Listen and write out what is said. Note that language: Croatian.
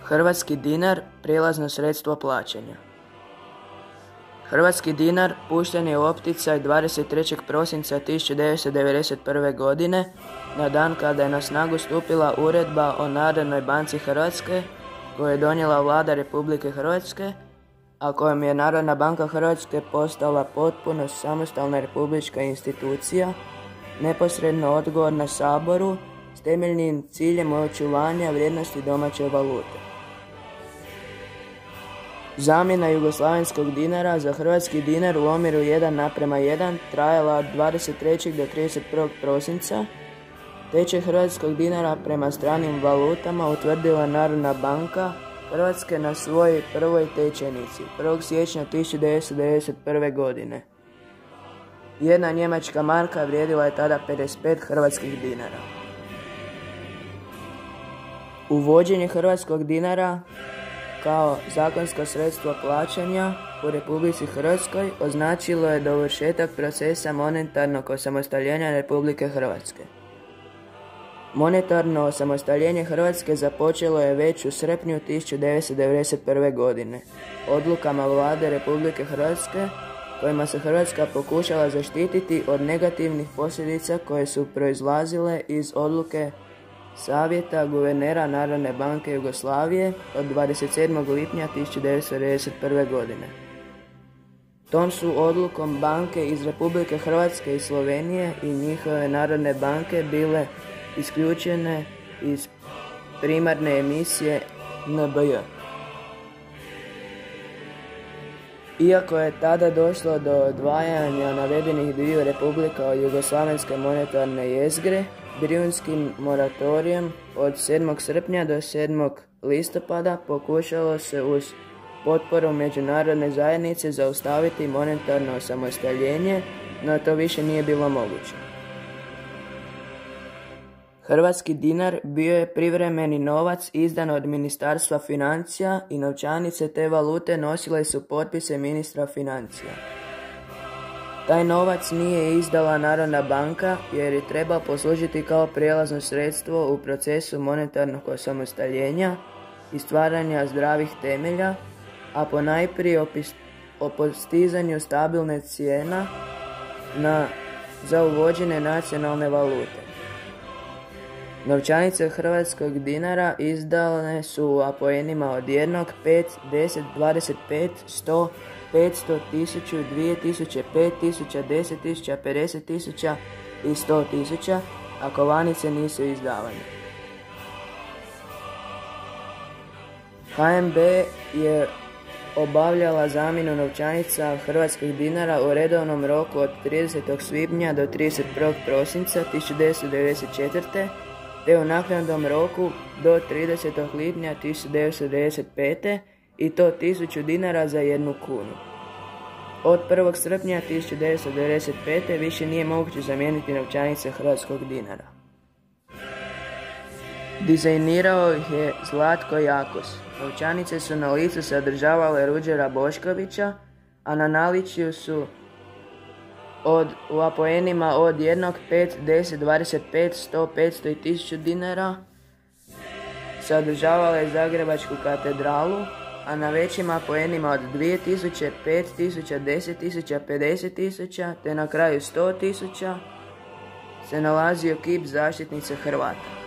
Hrvatski dinar – prijelazno sredstvo plaćanja. Hrvatski dinar pušten je u opticaj 23. prosinca 1991. godine, na dan kada je na snagu stupila Uredba o Narodnoj banci Hrvatske, koju je donijela Vlada Republike Hrvatske, a kojom je Narodna banka Hrvatske postala potpuno samostalna republička institucija, neposredno odgovorna Saboru, s temeljnim ciljem očuvanja vrijednosti domaće valute. Zamjena jugoslavenskog dinara za hrvatski dinar u omjeru 1:1 trajala od 23. do 31. prosinca. Tečaj hrvatskog dinara prema stranim valutama utvrdila Narodna banka Hrvatske na svojoj prvoj tečajnici 1. siječnja 1991. godine. Jedna njemačka marka vrijedila je tada 55 hrvatskih dinara. Uvođenje hrvatskog dinara kao zakonsko sredstvo plaćanja u Republici Hrvatskoj označilo je dovršetak procesa monetarnog osamostaljenja Republike Hrvatske. Monetarno osamostaljenje Hrvatske započelo je već u srpnju 1991. godine odlukama Vlade Republike Hrvatske, kojima se Hrvatska pokušala zaštititi od negativnih posljedica koje su proizlazile iz odluke Savjeta guvernera Narodne banke Jugoslavije od 27. lipnja 1991. godine. Tom su odlukom banke iz Republike Hrvatske i Slovenije i njihove Narodne banke bile isključene iz primarne emisije NBJ. Iako je tada došlo do odvajanja navedenih dviju republika od jugoslavenske monetarne jezgre, Brijunskim moratorijem od 7. srpnja do 7. listopada pokušalo se uz potporu međunarodne zajednice zaustaviti monetarno osamostaljenje, no to više nije bilo moguće. Hrvatski dinar bio je privremeni novac izdan od Ministarstva financija i novčanice te valute nosile su potpise ministra financija. Taj novac nije izdala Narodna banka jer je trebao poslužiti kao prijelazno sredstvo u procesu monetarnog osamostaljenja i stvaranja zdravih temelja, a ponajprije o postizanju stabilne cijena za uvođenje nacionalne valute. Novčanice hrvatskog dinara izdane su u apoenima od 1, 5, 10, 25, 100, 500, 1000, 2000, 5000, 10.000, 50.000 i 100.000, a kovanice nisu izdavane. HNB je obavljala zamjenu novčanica hrvatskih dinara u redovnom roku od 30. svibnja do 31. prosinca 1994. te u naknadnom roku do 30. lipnja 1995. i to 1000 dinara za 1 kunu. Od 1. srpnja 1995. više nije moguće zamijeniti novčanice hrvatskog dinara. Dizajnirao ih je Zlatko Jakos. Novčanice su na licu sadržavale Ruđera Boškovića, a na naličju su u apoenima od 1, 5, 10, 25, 100, 500 i 1000 dinara sadržavale Zagrebačku katedralu, a na većim apoenima od 2000, 5000, 10.000, 50.000 te na kraju 100.000 se nalazio kip zaštitnice Hrvata.